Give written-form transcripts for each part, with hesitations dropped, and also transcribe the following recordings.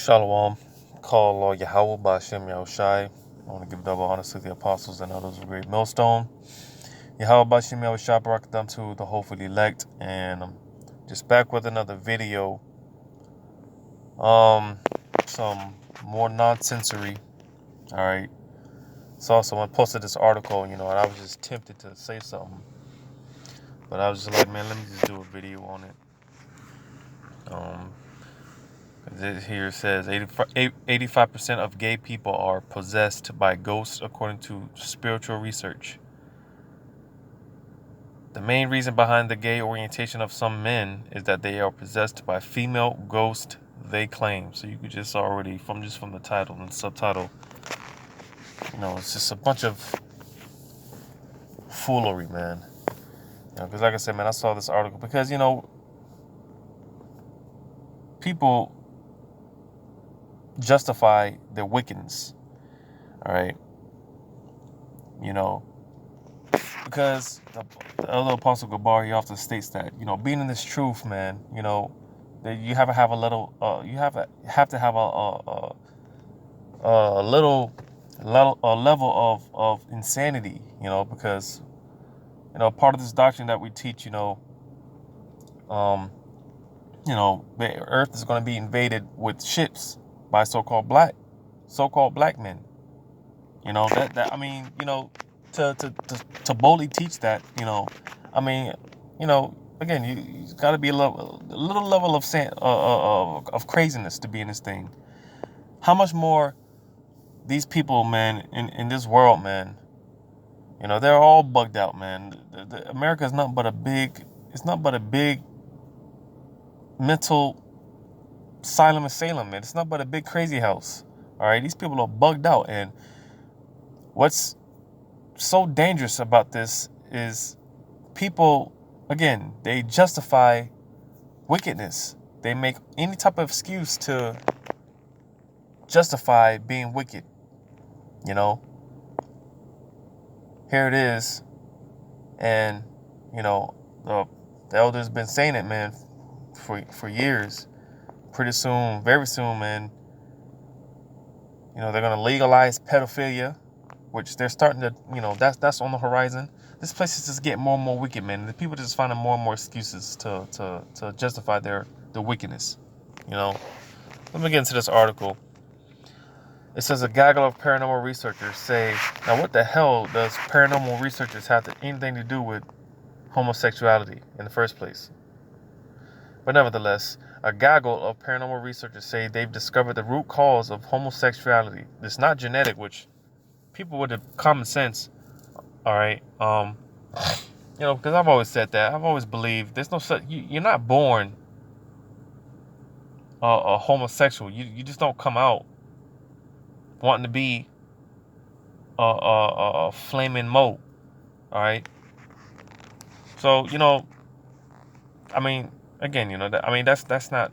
Shalom. Call Lord Yahweh Ba'Shem Yahushai. I want to give double honor to the apostles and others of great millstone. Yahweh Ba'Shem Yahushai Barakadam to the hopefully elect. And I'm just back with another video. Some more nonsensory. Alright. So someone posted this article, and I was just tempted to say something. But I was just like, man, let me just do a video on it. Here it says 85% of gay people are possessed by ghosts according to spiritual research. The main reason behind the gay orientation of some men is that they are possessed by female ghosts, they claim. So you could just already, from the title and subtitle, it's just a bunch of foolery, man. Because like I said, man, I saw this article because, people justify their wickedness. All right. Because the other Apostle Gabar, he often states that, being in this truth, man, that you have to have a little, you have to have a level of insanity, because, part of this doctrine that we teach, the earth is going to be invaded with ships by so-called black men. To boldly teach that, again, you got to be a little level of craziness to be in this thing. How much more these people, man, in this world, man, they're all bugged out, man. America is not but a big mental asylum, man. It's not but a big crazy house. All right, these people are bugged out, and what's so dangerous about this is people, again, they justify wickedness. They make any type of excuse to justify being wicked. Here it is, and the elders been saying it, man, for years. Pretty soon, very soon, man, they're gonna legalize pedophilia, which they're starting to, that's on the horizon. This place is just getting more and more wicked, man. The people are just finding more and more excuses to justify their wickedness. Let me get into this article. It says a gaggle of paranormal researchers say, now what the hell does paranormal researchers have anything to do with homosexuality in the first place? But nevertheless, a gaggle of paranormal researchers say they've discovered the root cause of homosexuality. It's not genetic, which people with the common sense, all right, because I've always said that. I've always believed there's no such, you're not born a homosexual. You just don't come out wanting to be a flaming mo, all right? So, again, that's not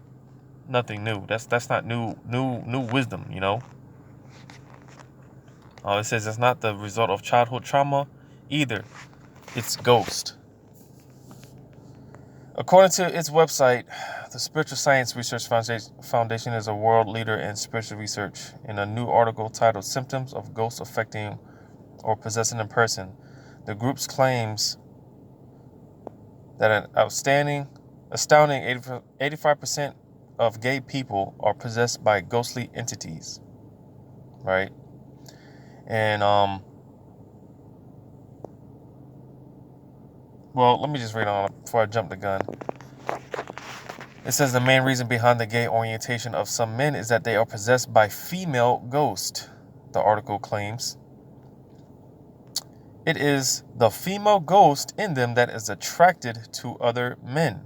nothing new. That's not new wisdom, It says it's not the result of childhood trauma either. It's ghost. According to its website, the Spiritual Science Research Foundation is a world leader in spiritual research. In a new article titled Symptoms of Ghosts Affecting or Possessing a Person, the group's claims that an astounding 85% of gay people are possessed by ghostly entities, right? And, well, let me just read on before I jump the gun. It says the main reason behind the gay orientation of some men is that they are possessed by female ghosts, the article claims. It is the female ghost in them that is attracted to other men.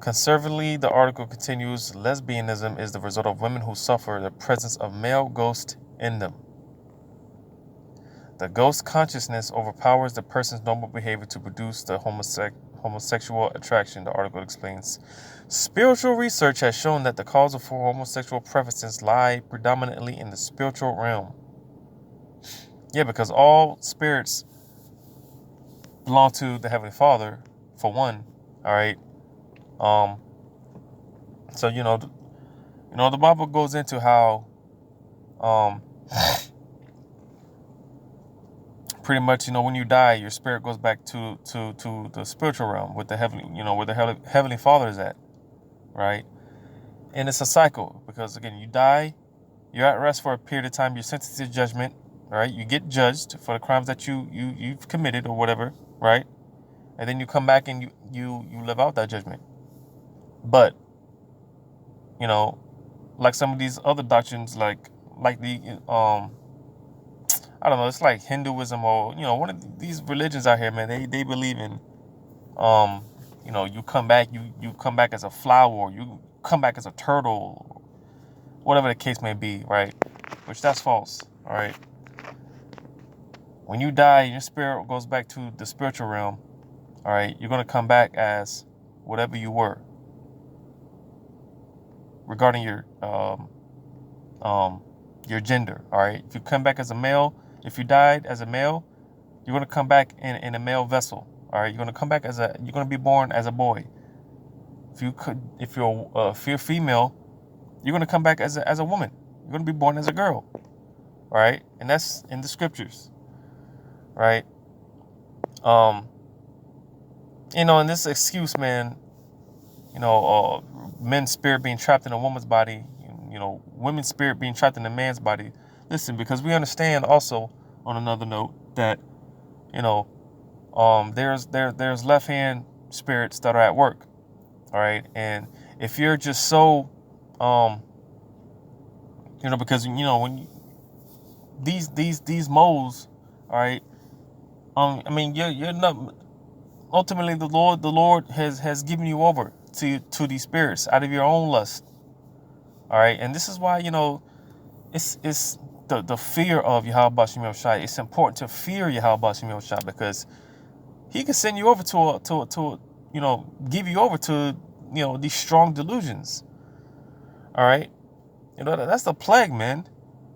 Conservatively, the article continues, lesbianism is the result of women who suffer the presence of male ghosts in them. The ghost consciousness overpowers the person's normal behavior to produce the homosexual attraction, the article explains. Spiritual research has shown that the cause of homosexual preferences lie predominantly in the spiritual realm. Yeah, because all spirits belong to the Heavenly Father, for one, all right? So, You know, the Bible goes into how um, pretty much, you know, when you die, your spirit goes back to the spiritual realm with the heavenly, you know, where the heavenly Father is at, right? And it's a cycle because again, you die, you're at rest for a period of time, you're sentenced to judgment, right? You get judged for the crimes that you've committed or whatever, right? And then you come back and you live out that judgment. But you know, like some of these other doctrines, like the I don't know, it's like Hinduism or you know one of these religions out here, man. They believe in um you know you come back you come back as a flower, or you come back as a turtle, whatever the case may be, right? Which that's false. All right. When you die, your spirit goes back to the spiritual realm. All right, you're gonna come back as whatever you were regarding your gender. All right, if you come back as a male, if you died as a male, you're gonna come back in a male vessel. All right, you're gonna come back you're gonna be born as a boy. If you're female, you're gonna come back as a woman. You're gonna be born as a girl. All right, and that's in the scriptures. Right. Um, you know, and this excuse, man, you know, men's spirit being trapped in a woman's body, you know, women's spirit being trapped in a man's body. Listen, because we understand also on another note that, you know, there's left hand spirits that are at work. All right. And if you're just so, you know, because, you know, when these moles, all right, I mean, you're not, ultimately the Lord has given you over to these spirits out of your own lust. All right, and this is why, you know, it's the fear of Yahweh Shem Shai. It's important to fear Yahweh Shem Shai because he can send you over to you know, give you over to, you know, these strong delusions. All right, you know, that's the plague, man.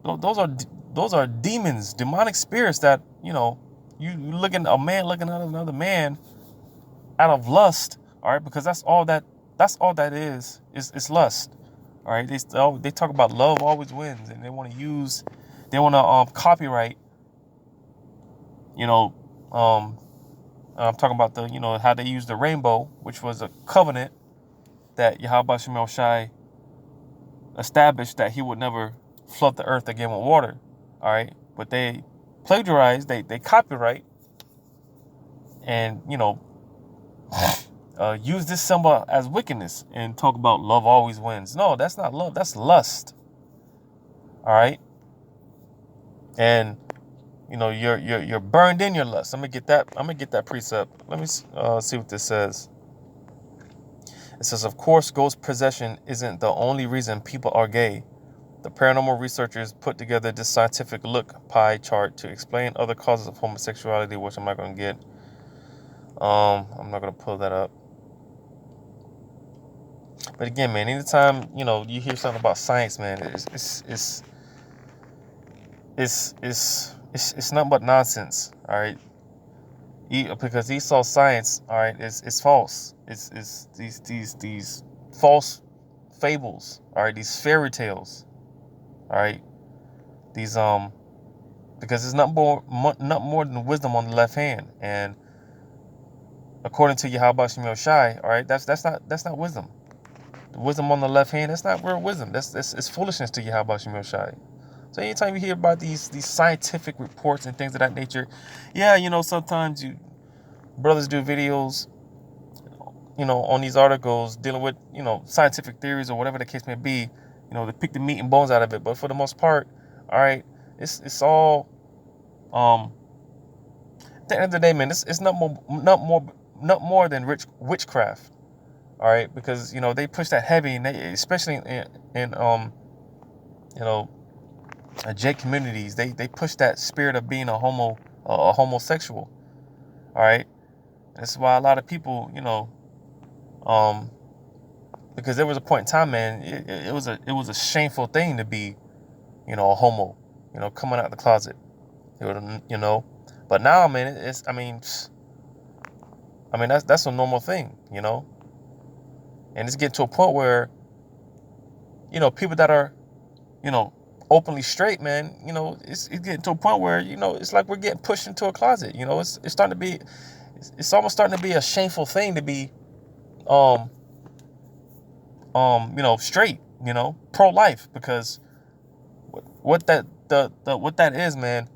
Those are demons, demonic spirits that, you know, you looking a man looking at another man out of lust. All right, because that's all that is lust. All right, they talk about love always wins, and they want to copyright, you know, I'm talking about the, you know, how they use the rainbow, which was a covenant that Yahweh Shemel Shai established that he would never flood the earth again with water. All right, but they plagiarize, they copyright, and you know, use this symbol as wickedness and talk about love always wins. No, that's not love. That's lust. All right, and you know you're burned in your lust. I'm gonna get that precept. Let me see what this says. It says, of course, ghost possession isn't the only reason people are gay. The paranormal researchers put together this scientific look pie chart to explain other causes of homosexuality, which I'm not gonna get. I'm not gonna pull that up. But again, man, anytime, you know, you hear something about science, man, it's nothing but nonsense. All right, because Esau science, all right, it's false. It's these false fables. All right, these fairy tales. All right, these because it's not more than wisdom on the left hand, and according to Yahweh Shem Shai, all right, that's not wisdom. The wisdom on the left hand, that's not real wisdom. It's foolishness to Yahweh Shem Shai. So anytime you hear about these scientific reports and things of that nature, yeah, you know, sometimes brothers do videos, you know, on these articles dealing with, you know, scientific theories or whatever the case may be, you know, to pick the meat and bones out of it. But for the most part, all right, it's all at the end of the day, man, it's not more than witchcraft. All right, because you know they push that heavy, and they especially in you know, J communities, they push that spirit of being a homosexual. All right, that's why a lot of people, you know, because there was a point in time, man, it was a shameful thing to be, you know, a homo, you know, coming out of the closet, you know, but now, man, I mean that's a normal thing, you know, and it's getting to a point where, people that are, openly straight, man, it's getting to a point where, it's like we're getting pushed into a closet. It's starting to be, it's almost starting to be a shameful thing to be, straight, pro-life, because what that is, man,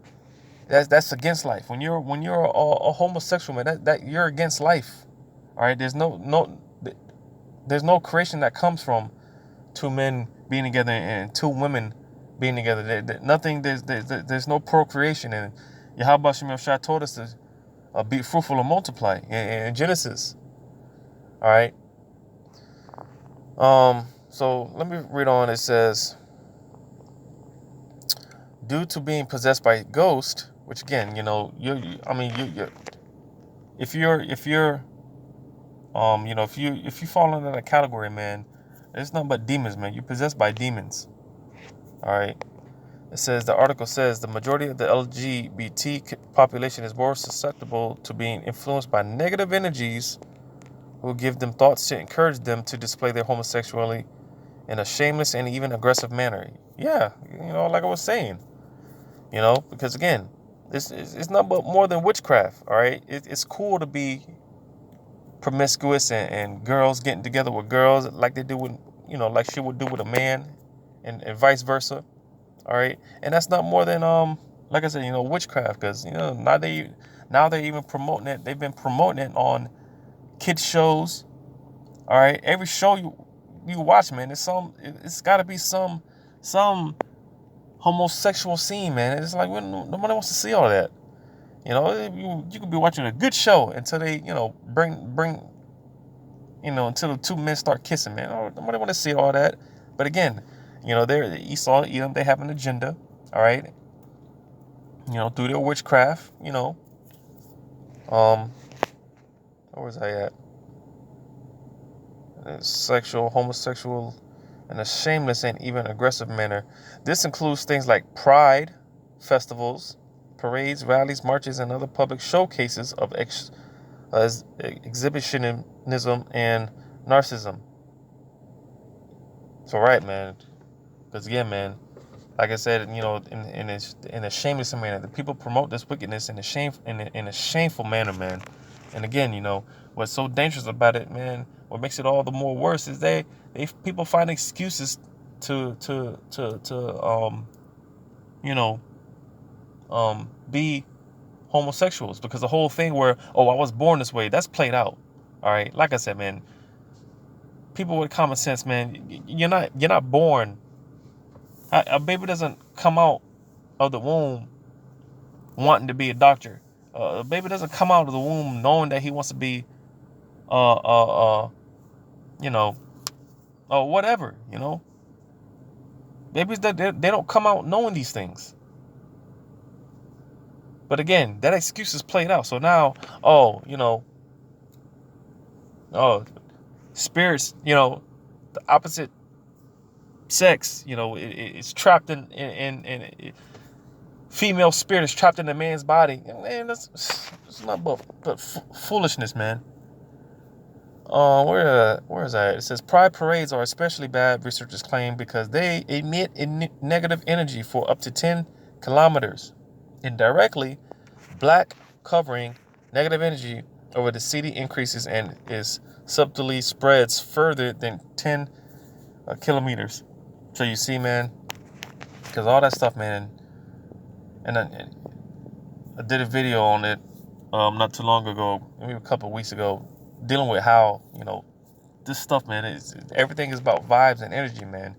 that's against life. When you're a homosexual, man, that you're against life. All right, there's no creation that comes from two men being together and two women being together. There's no procreation. And Yahweh Shem Shah told us to be fruitful and multiply in Genesis. All right. So let me read on. It says, due to being possessed by a ghost, which again, if you fall under that category, man, it's nothing but demons, man. You're possessed by demons. All right. It says, the article says, the majority of the LGBT population is more susceptible to being influenced by negative energies who give them thoughts to encourage them to display their homosexuality in a shameless and even aggressive manner. Yeah, like I was saying, because again, it's not but more than witchcraft. All right. It's cool to be promiscuous and girls getting together with girls like they do with, like she would do with a man, and vice versa. All right. And that's not more than, like I said, witchcraft, because, now they're even promoting it. They've been promoting it on kids shows. All right. Every show you watch, man, it's got to be some homosexual scene, man. It's like, nobody wants to see all that. You could be watching a good show until they, bring, until the two men start kissing, man. Oh, nobody want to see all that. But again, they're Esau, Edom, they have an agenda, all right? Through their witchcraft, where was I at? Sexual, homosexual, in a shameless and even aggressive manner. This includes things like pride festivals, parades, rallies, marches, and other public showcases of exhibitionism and narcissism. So right, man. Because again, man, like I said, in a shameless manner, the people promote this wickedness in a shameful manner, man. And again, what's so dangerous about it, man, what makes it all the more worse is people find excuses to be homosexuals, because the whole thing where, I was born this way, that's played out. All right, like I said, man, people with common sense, man, you're not born. A baby doesn't come out of the womb wanting to be a doctor. A baby doesn't come out of the womb knowing that he wants to be, whatever, Babies, they don't come out knowing these things. But again, that excuse is played out. So now, spirits, the opposite sex, it's trapped in female spirit is trapped in a man's body. Man, that's not but foolishness, man. Where is that? It says pride parades are especially bad, researchers claim, because they emit negative energy for up to 10 kilometers. Indirectly, black covering negative energy over the city increases and is subtly spreads further than 10 kilometers. So you see, man, because all that stuff, man, and I did a video on it not too long ago, maybe a couple of weeks ago, dealing with how, this stuff, man, everything is about vibes and energy, man.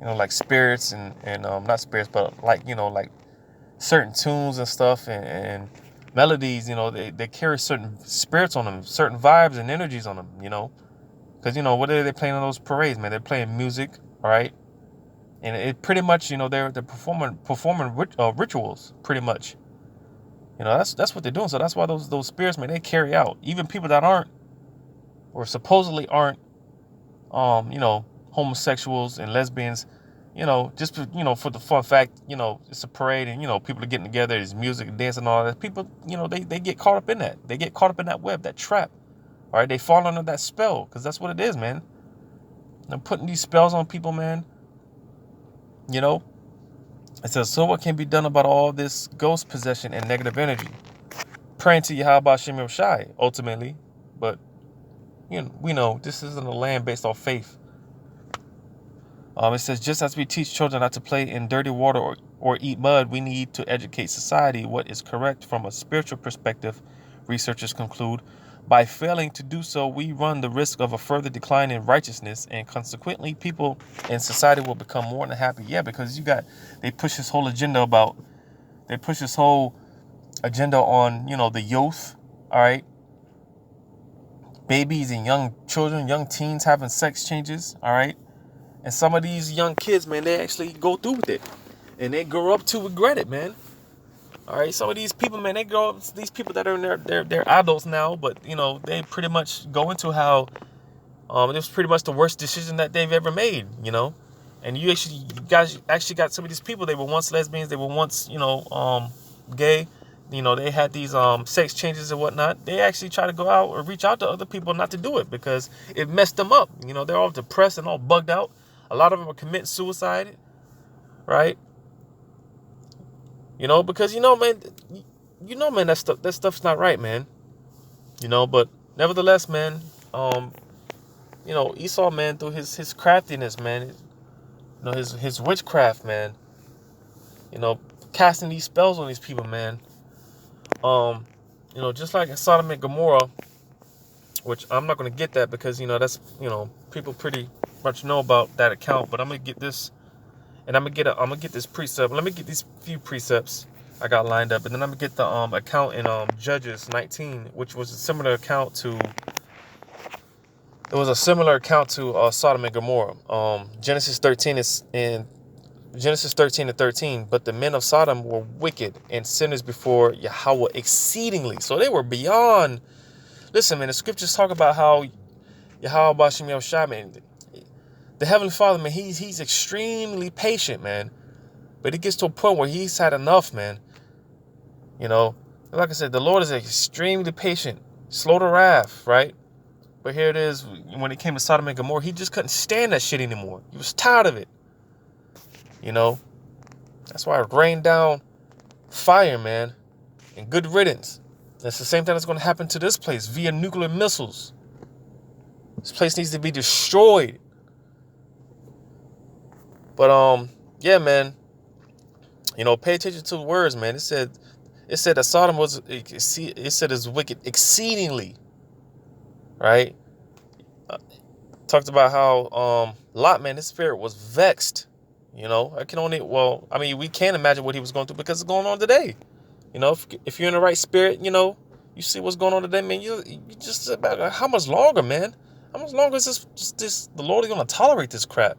Like spirits and not spirits, but like, like certain tunes and stuff and melodies, they carry certain spirits on them, certain vibes and energies on them, because, what are they playing on those parades, man? They're playing music, all right? And it pretty much, they're performing rituals, pretty much. That's what they're doing. So that's why those spirits, man, they carry out. Even people that aren't, or supposedly aren't, homosexuals and lesbians, just for the fun fact, it's a parade and, people are getting together, there's music and dancing and all that. People, they get caught up in that. They get caught up in that web, that trap. All right, they fall under that spell, because that's what it is, man. They're putting these spells on people, man. You know, it says, so what can be done about all this ghost possession and negative energy? Praying to Yahweh Shem Shai, ultimately. But, we know this isn't a land based off faith. It says, just as we teach children not to play in dirty water or eat mud, we need to educate society what is correct from a spiritual perspective, researchers conclude. By failing to do so, we run the risk of a further decline in righteousness, and consequently, people in society will become more unhappy. Yeah, because they push this whole agenda on, the youth, all right? Babies and young children, young teens having sex changes, all right? And some of these young kids, man, they actually go through with it. And they grow up to regret it, man. All right, some of these people, man, they grow up, these people that are in they're adults now, but, they pretty much go into how it was pretty much the worst decision that they've ever made, And you guys actually got some of these people, they were once lesbians, they were once, gay. They had these sex changes and whatnot. They actually try to go out or reach out to other people not to do it because it messed them up. They're all depressed and all bugged out. A lot of them are committing suicide, right? Because man, that stuff's not right, man. But nevertheless, man, Esau, man, through his craftiness, man, his witchcraft, man, casting these spells on these people, man. Just like Sodom and Gomorrah, which I'm not going to get that because, that's, people pretty much know about that account, but I'm going to get this, and I'm going to get this precept. Let me get these few precepts I got lined up, and then I'm going to get the account in Judges 19, which was a similar account to, Sodom and Gomorrah. Genesis 13 and 13, but the men of Sodom were wicked and sinners before Yahweh exceedingly. So they were beyond. Listen, man, the scriptures talk about how Yahweh Bashem Yahushua, man, the Heavenly Father, man, he's extremely patient, man. But it gets to a point where he's had enough, man. Like I said, the Lord is extremely patient, slow to wrath, right? But here it is, when it came to Sodom and Gomorrah, he just couldn't stand that shit anymore. He was tired of it. That's why I rained down fire, man, and good riddance. That's the same thing that's going to happen to this place via nuclear missiles. This place needs to be destroyed. But yeah, man, pay attention to the words, man. It said that Sodom was, it said it's wicked exceedingly, right? Talked about how Lot, man, his spirit was vexed. We can't imagine what he was going through because it's going on today. If you're in the right spirit, you see what's going on today, man. You just about how much longer, man? How much longer is this? The Lord is going to tolerate this crap?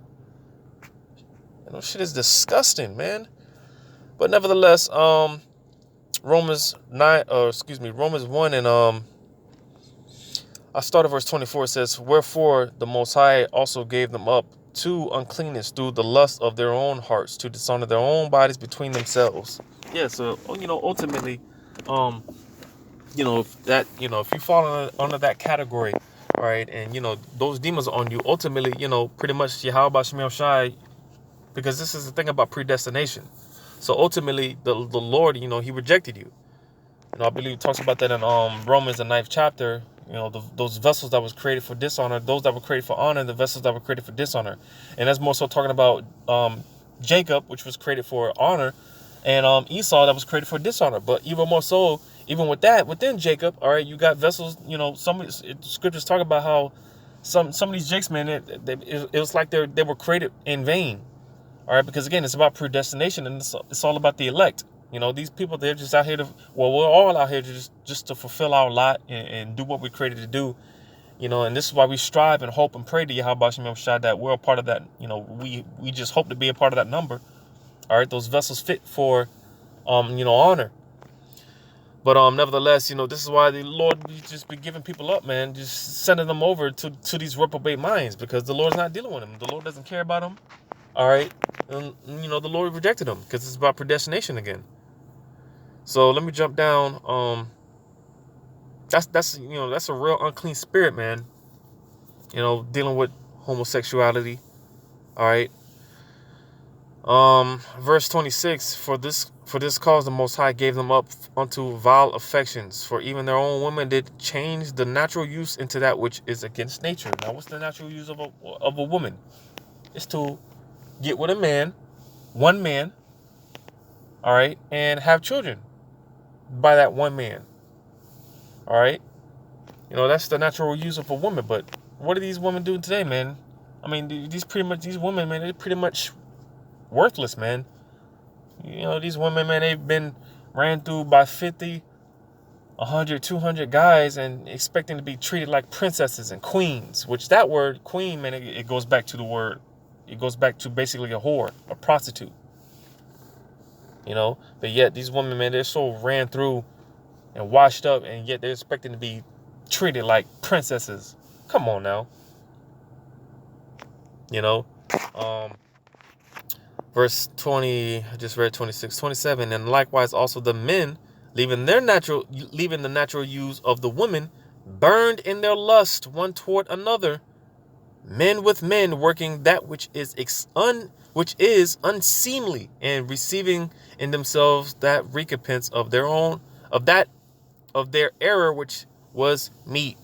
Shit is disgusting, man. But nevertheless, Romans 1 and I start at verse 24. It says, wherefore the Most High also gave them up to uncleanness through the lust of their own hearts, to dishonor their own bodies between themselves. Yeah, so ultimately, if you fall under that category, right, and those demons are on you, ultimately, pretty much Yahweh Shem Shai, because this is the thing about predestination. So ultimately, the Lord, he rejected you. I believe it talks about that in Romans, the 9th chapter. Those vessels that was created for dishonor, those that were created for honor, and the vessels that were created for dishonor. And that's more so talking about Jacob, which was created for honor, and Esau that was created for dishonor. But even more so, even with that, within Jacob, all right, you got vessels, some scriptures talk about how some of these jakes, man, it was like they were created in vain. All right, because again, it's about predestination, and it's all about the elect. These people, they're just out here we're all out here just to fulfill our lot and do what we're created to do. And this is why we strive and hope and pray to Yahweh Shem Shai that we're a part of that. We just hope to be a part of that number. All right, those vessels fit for, honor. But nevertheless, this is why the Lord just be giving people up, man, just sending them over to these reprobate minds, because the Lord's not dealing with them. The Lord doesn't care about them. All right, and the Lord rejected them because it's about predestination again. So let me jump down. That's a real unclean spirit, man. Dealing with homosexuality. All right. Verse 26, for this cause the Most High gave them up unto vile affections, for even their own women did change the natural use into that which is against nature. Now, what's the natural use of a woman? It's to get with a man, one man, all right, and have children by that one man, all right. That's the natural use of a woman. But what are these women doing today, man? I mean, these women, man, they're pretty much worthless, man. These women, man, they've been ran through by 50, 100, 200 guys and expecting to be treated like princesses and queens, which that word queen, man, it goes back to the word. It goes back to basically a whore, a prostitute. But yet these women, man, they're so ran through and washed up, and yet they're expecting to be treated like princesses. Come on now. Verse 20, I just read 26, 27, and likewise also the men, leaving the natural use of the women, burned in their lust one toward another, men with men, working that which is unseemly, and receiving in themselves that recompense of their error, which was meat.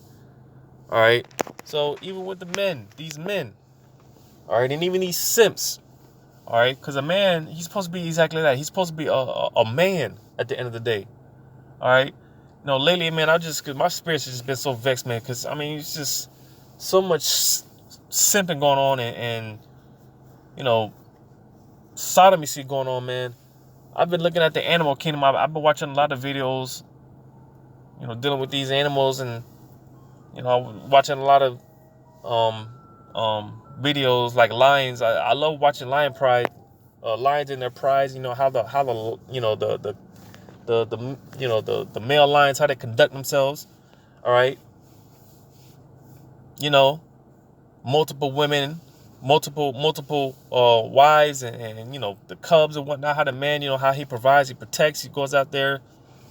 All right. So even with the men, these men, all right, and even these simps, all right, because a man, he's supposed to be exactly that. He's supposed to be a man at the end of the day. All right. Lately, man, cause my spirits has just been so vexed, man, because, I mean, it's just so much simping going on and sodomy going on, man. I've been looking at the animal kingdom. I've been watching a lot of videos, dealing with these animals, and, watching a lot of videos like lions. I love watching lion pride, lions in their prides. How the male lions, how they conduct themselves. All right. Multiple women, multiple wives, and the cubs and whatnot. How the man, how he provides, he protects, he goes out there,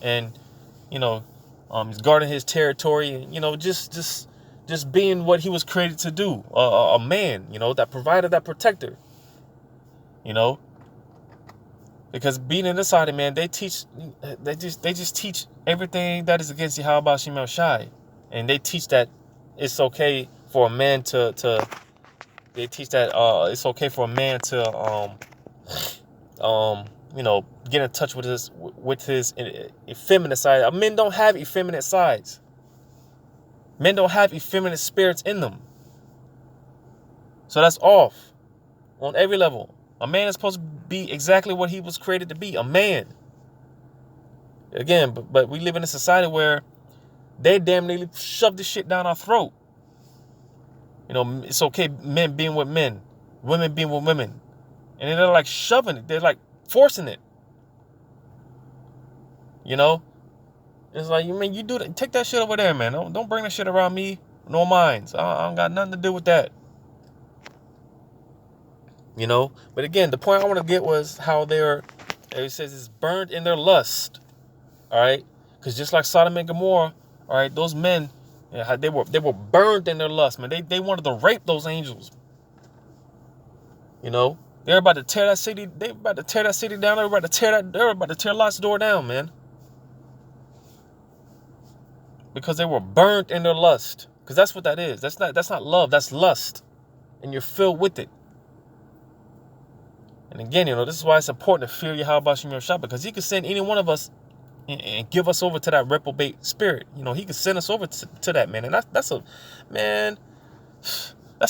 and he's guarding his territory, and just being what he was created to do, a man, that provider, that protector, because being in this side, man, they just teach everything that is against Yahweh Shem El Shai, and they teach that it's okay for a man to get in touch with his effeminate side. Men don't have effeminate sides. Men don't have effeminate spirits in them. So that's off on every level. A man is supposed to be exactly what he was created to be, a man. Again, but we live in a society where they damn nearly shove this shit down our throat. It's okay, men being with men, women being with women. And they're like shoving it. They're like forcing it. It's like, you do that. Take that shit over there, man. Don't bring that shit around me. No minds. I don't got nothing to do with that. But again, the point I want to get was how it says it's burned in their lust. All right. Because just like Sodom and Gomorrah, all right, those men, they were burned in their lust, man. They wanted to rape those angels. They're about to tear that city. They're about to tear that city down. They're about to tear Lot's door down, man. Because they were burnt in their lust. Because that's what that is. That's not love. That's lust. And you're filled with it. And again, this is why it's important to fear Yahweh Shem El Shai, because he could send any one of us and give us over to that reprobate spirit. He could send us over to that, man. And that's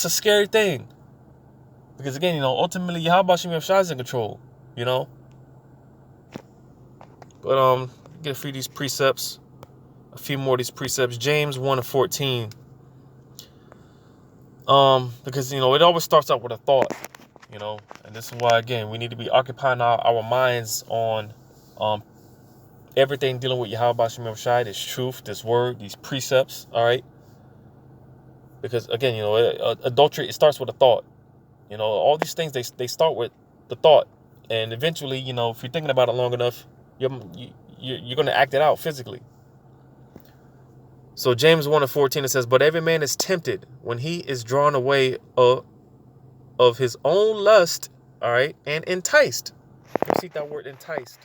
a scary thing. Because again, ultimately Yahweh Shem El Shai is in control, But get a few of these precepts. A few more of these precepts. James 1:14. Because it always starts out with a thought, and this is why, again, we need to be occupying our minds on everything dealing with Yahweh Shem El Shai, this truth, this word, these precepts. All right. Because again, adultery, it starts with a thought. All these things, they start with the thought, and eventually, if you're thinking about it long enough, you're going to act it out physically. So James 1:14, it says, but every man is tempted when he is drawn away of his own lust All right. And enticed. Let's see that word enticed.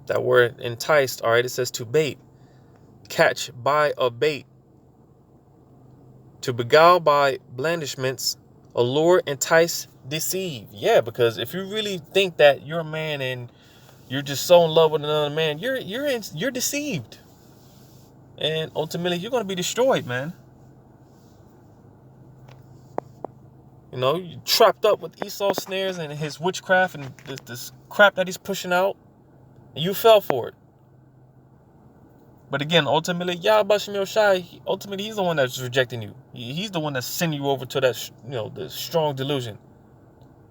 That word enticed, all right, it says to bait, catch by a bait, to beguile by blandishments, allure, entice, deceive. Yeah, because if you really think that you're a man and you're just so in love with another man, you're deceived, and ultimately you're gonna be destroyed, man. You know, you trapped up with Esau's snares and his witchcraft and this crap that he's pushing out, and you fell for it. But again, ultimately, Yahweh Shemel Shai, ultimately, he's the one that's rejecting you. He's the one that's sending you over to that, the strong delusion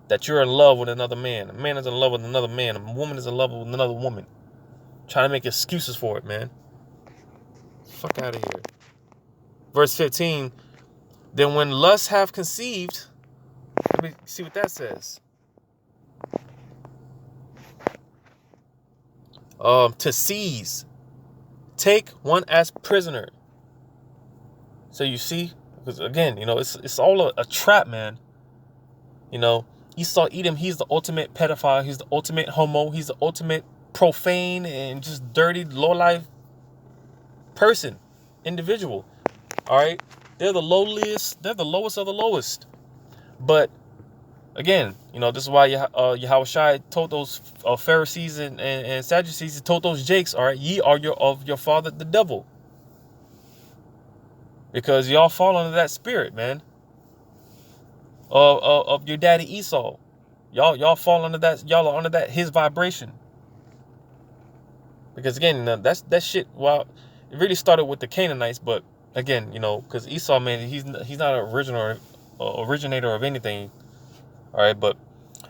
that you're in love with another man. A man is in love with another man. A woman is in love with another woman. Trying to make excuses for it, man. Fuck out of here. Verse 15, then when lust have conceived, let me see what that says. To seize. Take one as prisoner. So you see, because again, it's all a trap, man. Esau Edom, he's the ultimate pedophile. He's the ultimate homo. He's the ultimate profane and just dirty, low-life person, individual. All right? They're the lowliest. They're the lowest of the lowest. But again, this is why Yahweh Shai told those Pharisees and Sadducees, he told those Jakes, all right, ye are of your father, the devil. Because y'all fall under that spirit, man. Of your daddy Esau. Y'all fall under that. Y'all are under that, his vibration. Because again, that shit, well, it really started with the Canaanites, but again, because Esau, man, he's not an originator of anything. All right, but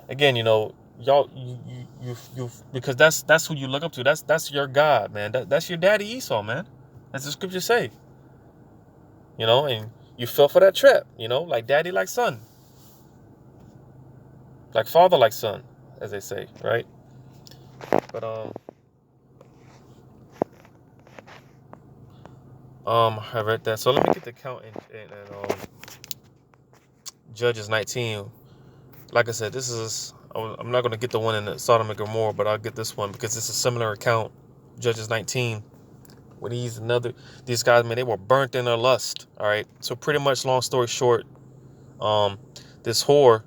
again, y'all, you because that's who you look up to. That's your God, man. That's your daddy Esau, man. As the scriptures say. And you fell for that trap, like daddy, like son. Like father, like son, as they say, right? But I read that. So let me get the count in Judges 19. Like I said, I'm not going to get the one in the Sodom and Gomorrah, but I'll get this one because it's a similar account. Judges 19. When these guys, man, they were burnt in their lust. All right. So pretty much, long story short, this whore,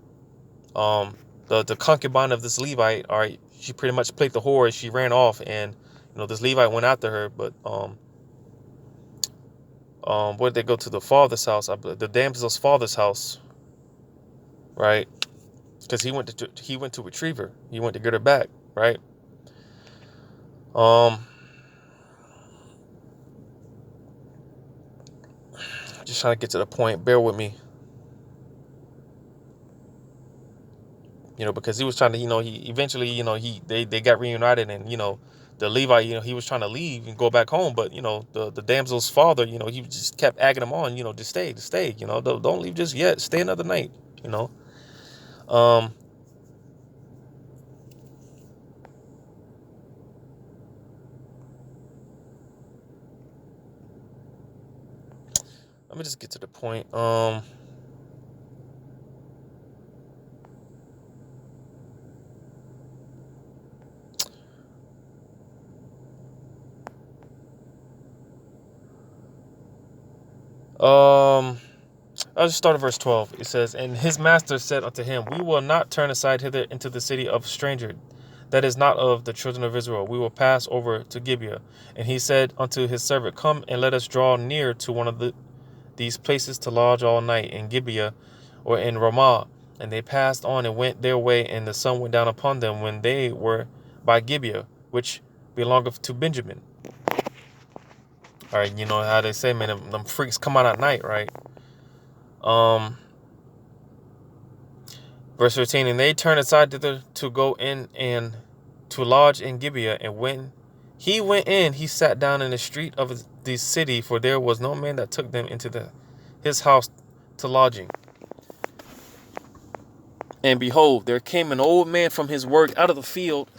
the concubine of this Levite, all right, she pretty much played the whore and she ran off, and this Levite went after her, but where did they go? To the father's house, the damsel's father's house, right? Because he went to retrieve her. He went to get her back, right? Just trying to get to the point. Bear with me. Because he was trying to, he eventually, they got reunited, and the Levite, he was trying to leave and go back home, but the damsel's father, he just kept egging him on, to stay, don't leave just yet, stay another night, Let me just get to the point. I'll just start at verse 12. It says, and his master said unto him, we will not turn aside hither into the city of stranger, that is not of the children of Israel. We will pass over to Gibeah. And he said unto his servant, come and let us draw near to one of these places to lodge all night in Gibeah or in Ramah. And they passed on and went their way, and the sun went down upon them when they were by Gibeah, which belongeth to Benjamin. All right, you know how they say, man, them freaks come out at night, right? Verse 13, and they turned aside to go in and to lodge in Gibeah. And when he went in, he sat down in the street of the city, for there was no man that took them into his house to lodging. And behold, there came an old man from his work out of the field,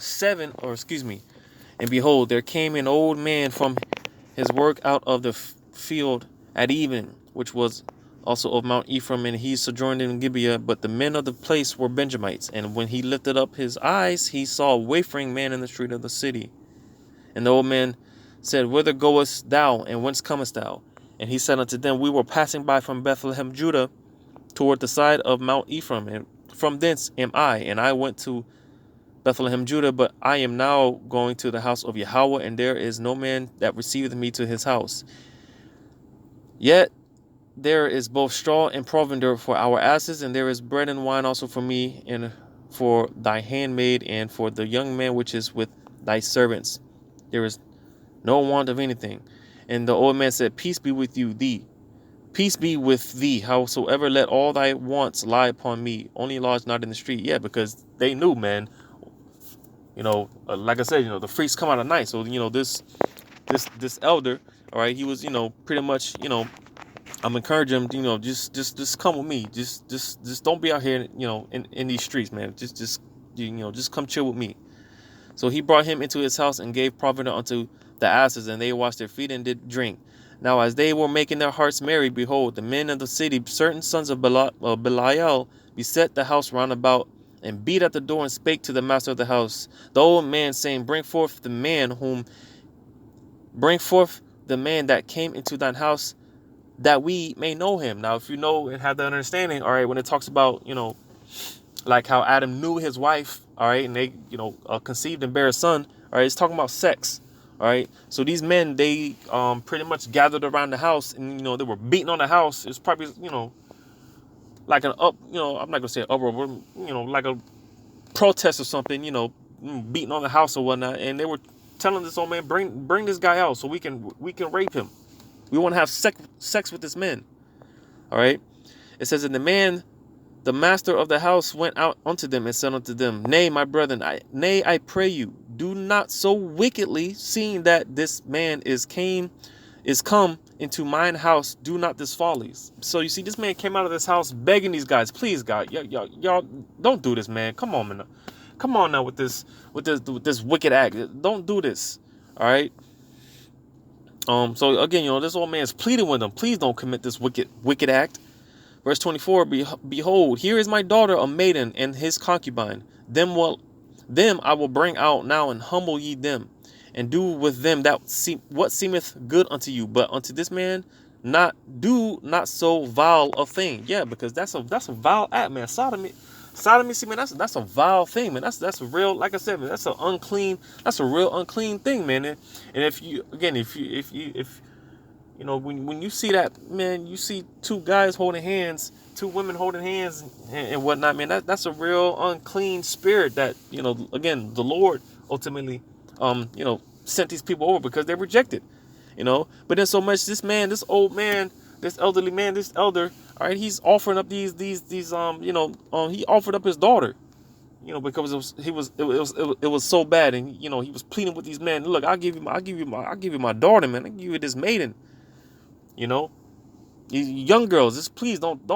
and behold, there came an old man from his work out of the field at even, which was also of Mount Ephraim, and he sojourned in Gibeah. But the men of the place were Benjamites. And when he lifted up his eyes, he saw a wayfaring man in the street of the city. And the old man said, Whither goest thou, and whence comest thou? And he said unto them, We were passing by from Bethlehem, Judah, toward the side of Mount Ephraim, and from thence am I. And I went to Bethlehem, Judah, but I am now going to the house of Yahweh, and there is no man that receiveth me to his house. Yet there is both straw and provender for our asses, and there is bread and wine also for me, and for thy handmaid, and for the young man which is with thy servants. There is no want of anything. And the old man said, Peace be with you, thee. Peace be with thee. Howsoever, let all thy wants lie upon me. Only lodge not in the street. Yeah, because they knew, man. Like I said, the freaks come out at night. So, this elder, all right, he was, pretty much, I'm encouraging him, just come with me. Just don't be out here, in these streets, man. Just come chill with me. So he brought him into his house and gave provender unto the asses, and they washed their feet and did drink. Now, as they were making their hearts merry, behold, the men of the city, certain sons of Belial, beset the house round about, and beat at the door, and spake to the master of the house, the old man, saying, Bring forth the man that came into thine house, that we may know him. Now, if you know and have that understanding, all right, when it talks about, like how Adam knew his wife, all right, and they, conceived and bare a son, all right, it's talking about sex, all right. So these men, they pretty much gathered around the house, and, they were beating on the house. It's probably, like I'm not going to say uproar, but, like a protest or something, beating on the house or whatnot. And they were telling this old man, bring this guy out so we can rape him. We want to have sex with this man. All right. It says, and the master of the house went out unto them and said unto them, Nay, my brethren, I pray you, do not so wickedly, seeing that this man is come into mine house, do not this follies. So you see, this man came out of this house begging these guys, please God, y'all don't do this, man. Come on, man. Come on now with this wicked act. Don't do this. All right. So again, this old man's pleading with them, please don't commit this wicked act. Verse 24, behold, here is my daughter, a maiden, and his concubine. Them I will bring out now, and humble ye them, and do with them what seemeth good unto you. But unto this man, not so vile a thing. Yeah, because that's a vile act, man. Sodomy, see, man, that's a vile thing, man. That's a real, like I said, man, that's a real unclean thing, man. And if when you see that, man, you see two guys holding hands, two women holding hands and whatnot, man, that's a real unclean spirit that, again, the Lord ultimately, sent these people over because they rejected, But then so much this old man, this elderly man, this elder, all right, he's offering up these he offered up his daughter, because it was so bad, and he was pleading with these men, look, I'll give you my daughter, man, I'll give you this maiden. These young girls, just please don't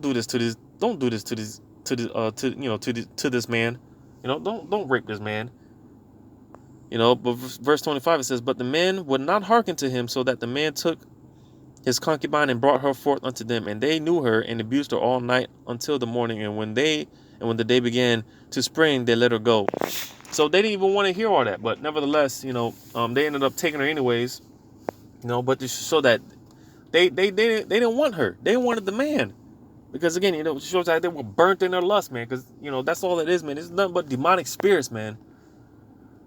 do this to this. Don't do this to this man. Don't rape this man. But verse 25 it says, but the men would not hearken to him, so that the man took his concubine and brought her forth unto them, and they knew her and abused her all night until the morning. And when the day began to spring, they let her go. So they didn't even want to hear all that, but nevertheless, they ended up taking her anyways. But to show that. They didn't want her. They wanted the man. Because again, it shows that they were burnt in their lust, man. Because, that's all it is, man. It's nothing but demonic spirits, man.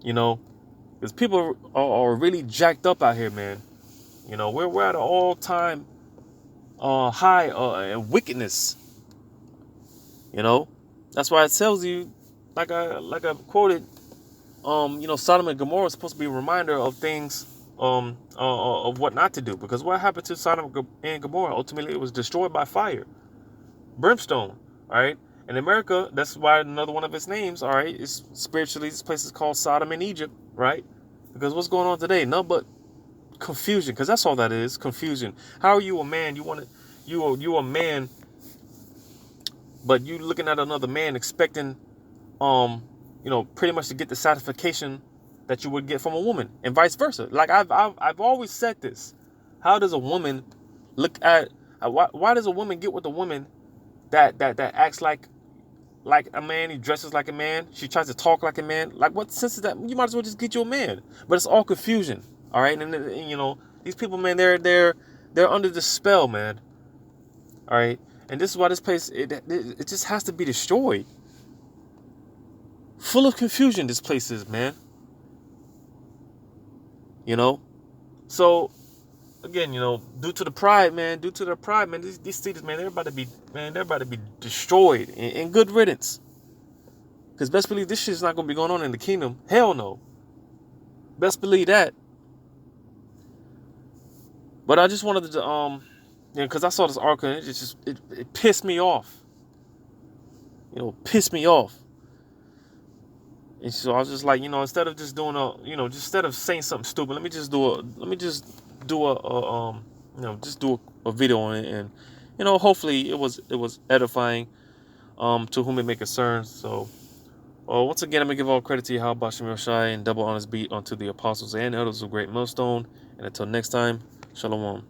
Because people are really jacked up out here, man. We're at an all-time high in wickedness. That's why it tells you, like I quoted, Sodom and Gomorrah is supposed to be a reminder of things of what not to do. Because what happened to Sodom and Gomorrah? Ultimately, it was destroyed by fire. Brimstone, all right? In America, that's why another one of its names, all right, is spiritually, this place is called Sodom in Egypt, right? Because what's going on today? Nothing but confusion, because that's all that is, confusion. How are you a man? You a man, but you looking at another man expecting, pretty much to get the satisfaction that you would get from a woman, and vice versa. Like I've always said this. How does a woman Look at why does a woman get with a woman that acts like a man? He dresses like a man. She tries to talk like a man. Like, what sense is that? You might as well just get you a man. But it's all confusion. All right, and you know, these people, man, they're under the spell, man. All right, and this is why this place it just has to be destroyed. Full of confusion, this place is, man. You know, so again, you know, due to the pride, man, these cities, man, they're about to be destroyed and good riddance. Because best believe this shit's not gonna be going on in the kingdom. Hell no. Best believe that. But I just wanted to because I saw this article and it pissed me off. You know, pissed me off. And so I was just like, you know, instead of just doing instead of saying something stupid, let me just do a video on it, and you know, hopefully it was edifying to whom it may concern. So once again, I'm gonna give all credit to Yahweh Bashim Yoshai and double honors be unto the apostles and elders of Great Millstone. And until next time, Shalom.